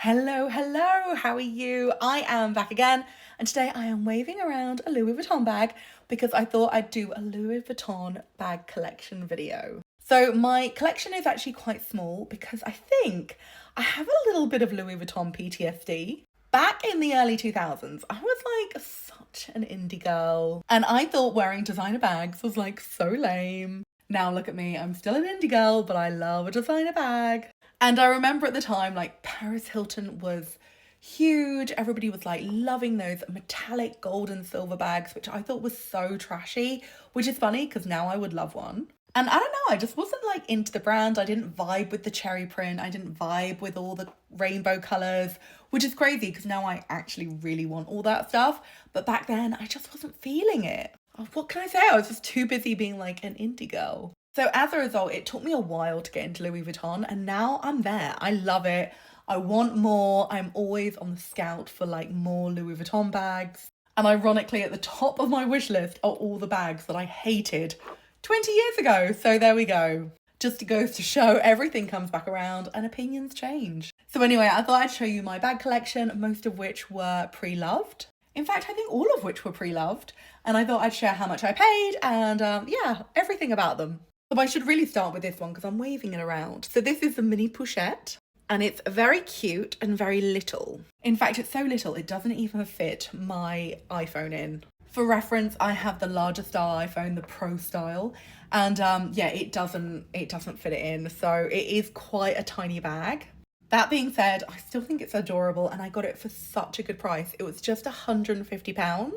Hello, how are you? I am back again, and today I am waving around a Louis Vuitton bag because I thought I'd do a Louis Vuitton bag collection video. So my collection is actually quite small because I think I have a little bit of Louis Vuitton PTSD. Back in the early 2000s, I was like such an indie girl, and I thought wearing designer bags was like so lame. Now look at me, I'm still an indie girl, but I love a designer bag. And I remember at the time, like, Paris Hilton was huge. Everybody was like loving those metallic gold and silver bags, which I thought was so trashy, which is funny because now I would love one. And I don't know, I just wasn't like into the brand. I didn't vibe with the cherry print. I didn't vibe with all the rainbow colours, which is crazy because now I actually really want all that stuff. But back then, I just wasn't feeling it. Oh, what can I say? I was just too busy being like an indie girl. So as a result, it took me a while to get into Louis Vuitton, and now I'm there. I love it. I want more. I'm always on the scout for like more Louis Vuitton bags. And ironically, at the top of my wish list are all the bags that I hated 20 years ago. So there we go. Just goes to show everything comes back around and opinions change. So anyway, I thought I'd show you my bag collection, most of which were pre-loved. In fact, I think all of which were pre-loved. And I thought I'd share how much I paid and yeah, everything about them. So I should really start with this one because I'm waving it around. So this is the mini pochette, and it's very cute and very little. In fact, it's so little it doesn't even fit my iPhone in. For reference, I have the larger style iPhone, the Pro style, and yeah, it doesn't fit it in. So it is quite a tiny bag. That being said, I still think it's adorable, and I got it for such a good price. It was just £150.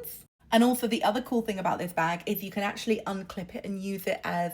And also the other cool thing about this bag is you can actually unclip it and use it as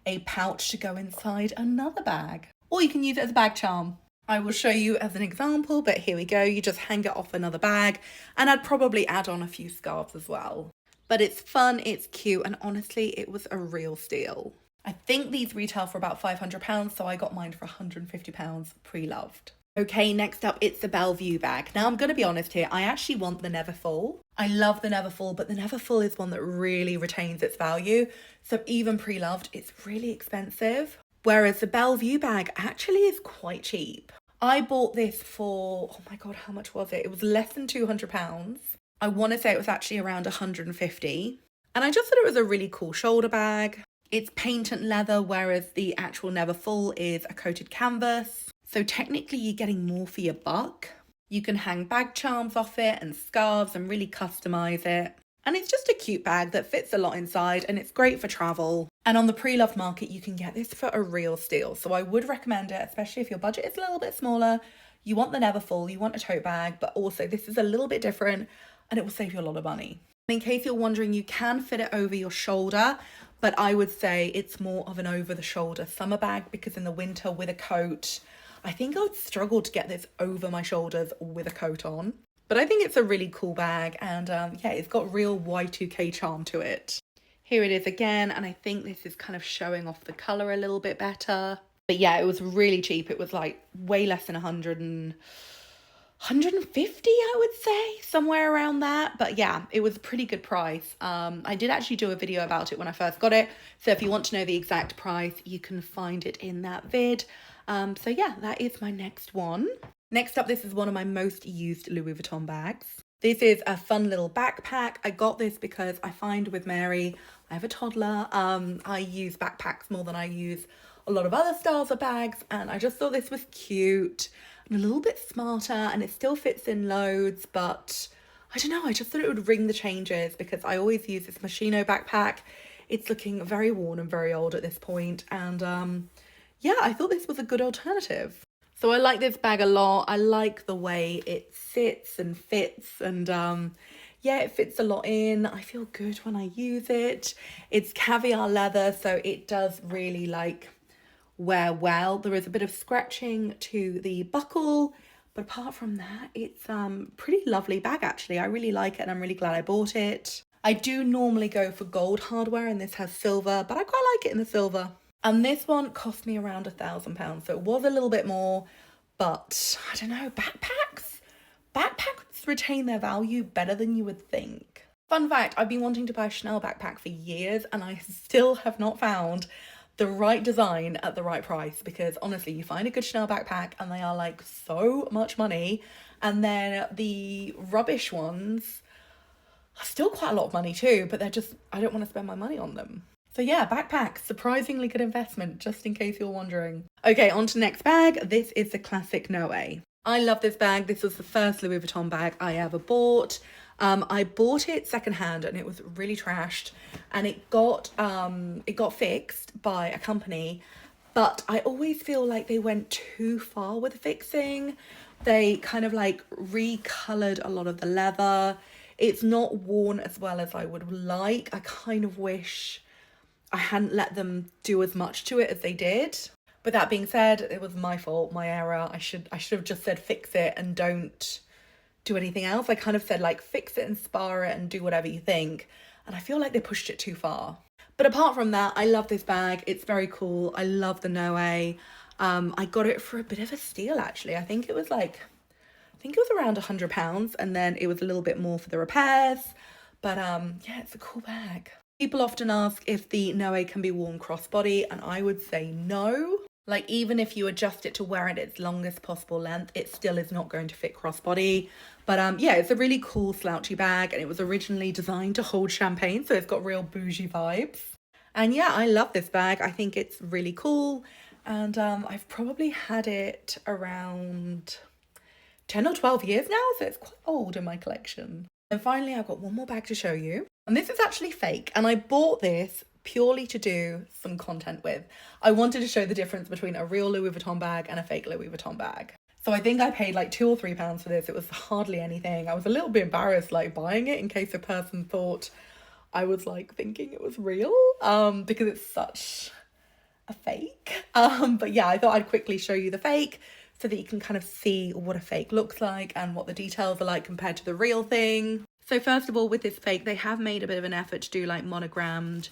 a pouch to go inside another bag. Or you can use it as a bag charm. I will show you as an example, but here we go. You just hang it off another bag, and I'd probably add on a few scarves as well. But it's fun, it's cute, and honestly, it was a real steal. I think these retail for about £500, so I got mine for £150 pre-loved. Okay, next up, it's the Bellevue bag. Now, I'm going to be honest here. I actually want the Neverfull. I love the Neverfull, but the Neverfull is one that really retains its value. So even pre-loved, it's really expensive. Whereas the Bellevue bag actually is quite cheap. I bought this for, oh my God, how much was it? It was less than £200. I want to say it was actually around 150. And I just thought it was a really cool shoulder bag. It's paint and leather, whereas the actual Neverfull is a coated canvas. So technically you're getting more for your buck. You can hang bag charms off it and scarves and really customize it. And it's just a cute bag that fits a lot inside, and it's great for travel. And on the pre-loved market, you can get this for a real steal. So I would recommend it, especially if your budget is a little bit smaller. You want the Neverfull, you want a tote bag, but also this is a little bit different and it will save you a lot of money. In case you're wondering, you can fit it over your shoulder, but I would say it's more of an over-the-shoulder summer bag because in the winter with a coat, I think I would struggle to get this over my shoulders with a coat on. But I think it's a really cool bag, and yeah, it's got real Y2K charm to it. Here it is again, and I think this is kind of showing off the colour a little bit better. But yeah, it was really cheap. It was like way less than 150, I would say, somewhere around that. But yeah, it was a pretty good price. I did actually do a video about it when I first got it. So if you want to know the exact price, you can find it in that vid. So yeah, that is my next one. Next up, this is one of my most used Louis Vuitton bags. This is a fun little backpack. I got this because I find with Mary, I have a toddler, I use backpacks more than I use a lot of other styles of bags, and I just thought this was cute and a little bit smarter, and it still fits in loads, but I don't know, I just thought it would ring the changes because I always use this Moschino backpack. It's looking very worn and very old at this point, and yeah, I thought this was a good alternative. So I like this bag a lot. I like the way it sits and fits, and yeah, it fits a lot in. I feel good when I use it. It's caviar leather, so it does really like wear well. There is a bit of scratching to the buckle, but apart from that, it's pretty lovely bag actually. I really like it and I'm really glad I bought it. I do normally go for gold hardware, and this has silver, but I quite like it in the silver. And this one cost me around £1,000, so it was a little bit more, but I don't know, backpacks retain their value better than you would think. Fun fact, I've been wanting to buy a Chanel backpack for years, and I still have not found the right design at the right price, because honestly, you find a good Chanel backpack and they are like so much money, and then the rubbish ones are still quite a lot of money too, but they're just, I don't want to spend my money on them. So yeah, backpack, surprisingly good investment, just in case you're wondering. Okay, on to the next bag. This is the classic Noe. I love this bag. This was the first Louis Vuitton bag I ever bought. I bought it secondhand and it was really trashed, and it got fixed by a company, but I always feel like they went too far with the fixing. They kind of like recolored a lot of the leather. It's not worn as well as I would like. I kind of wish I hadn't let them do as much to it as they did. But that being said, it was my fault, my error. I should have just said fix it and don't do anything else. I kind of said like fix it and spar it and do whatever you think. And I feel like they pushed it too far. But apart from that, I love this bag. It's very cool. I love the Noe. I got it for a bit of a steal actually. I think it was around £100, and then it was a little bit more for the repairs. But yeah, it's a cool bag. People often ask if the Noe can be worn crossbody, and I would say no. Like, even if you adjust it to wear it its longest possible length, it still is not going to fit crossbody. But yeah, it's a really cool slouchy bag, and it was originally designed to hold champagne, so it's got real bougie vibes. And yeah, I love this bag. I think it's really cool, and I've probably had it around 10 or 12 years now, so it's quite old in my collection. And finally, I've got one more bag to show you. And this is actually fake, and I bought this purely to do some content with. I wanted to show the difference between a real Louis Vuitton bag and a fake Louis Vuitton bag. So I think I paid like £2 or £3 for this. It was hardly anything. I was a little bit embarrassed like buying it in case a person thought I was like thinking it was real, because it's such a fake. But yeah, I thought I'd quickly show you the fake so that you can kind of see what a fake looks like and what the details are like compared to the real thing. So first of all, with this fake, they have made a bit of an effort to do like monogrammed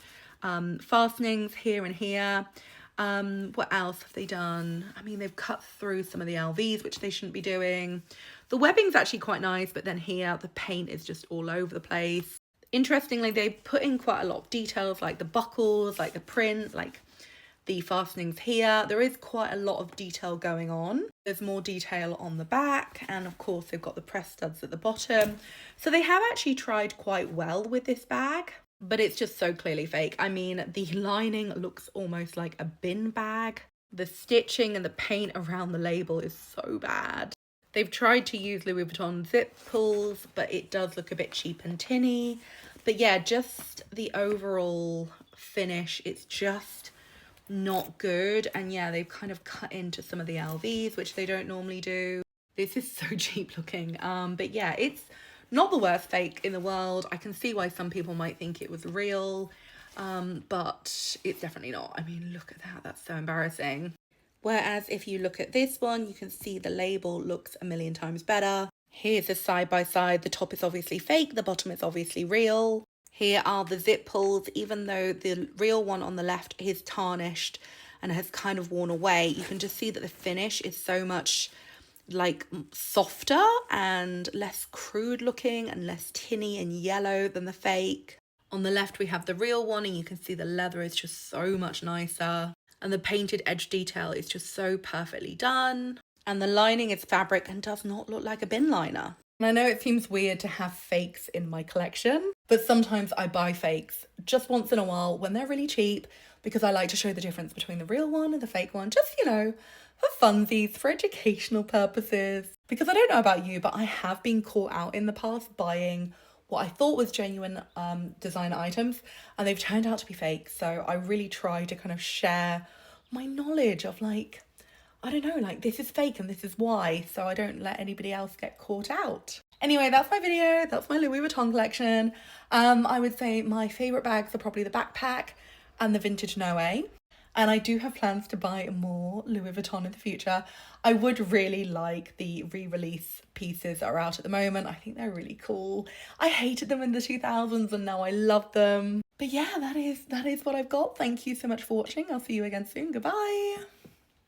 fastenings here and here. What else have they done? I mean, they've cut through some of the LVs, which they shouldn't be doing. The webbing's actually quite nice, but then here the paint is just all over the place. Interestingly, they put in quite a lot of details, like the buckles, like the print, like the fastenings here. There is quite a lot of detail going on. There's more detail on the back, and of course they've got the press studs at the bottom. So they have actually tried quite well with this bag, but it's just so clearly fake. I mean, the lining looks almost like a bin bag. The stitching and the paint around the label is so bad. They've tried to use Louis Vuitton zip pulls, but it does look a bit cheap and tinny. But yeah, just the overall finish, it's just not good. And yeah, they've kind of cut into some of the LVs, which they don't normally do. This is so cheap looking. But yeah, it's not the worst fake in the world. I can see why some people might think it was real, but it's definitely not. I mean, look at that. That's so embarrassing. Whereas if you look at this one, you can see the label looks a million times better. Here's a side by side. The top is obviously fake. The bottom is obviously real. Here are the zip pulls. Even though the real one on the left is tarnished and has kind of worn away, you can just see that the finish is so much like softer and less crude looking and less tinny and yellow than the fake. On the left we have the real one, and you can see the leather is just so much nicer, and the painted edge detail is just so perfectly done, and the lining is fabric and does not look like a bin liner. And I know it seems weird to have fakes in my collection, but sometimes I buy fakes just once in a while when they're really cheap, because I like to show the difference between the real one and the fake one, just, you know, for funsies, for educational purposes. Because I don't know about you, but I have been caught out in the past buying what I thought was genuine designer items, and they've turned out to be fake. So I really try to kind of share my knowledge of like, I don't know, like this is fake and this is why, so I don't let anybody else get caught out. Anyway, that's my video. That's my Louis Vuitton collection. I would say my favourite bags are probably the backpack and the vintage Noe. And I do have plans to buy more Louis Vuitton in the future. I would really like the re-release pieces that are out at the moment. I think they're really cool. I hated them in the 2000s and now I love them. But yeah, that is what I've got. Thank you so much for watching. I'll see you again soon. Goodbye.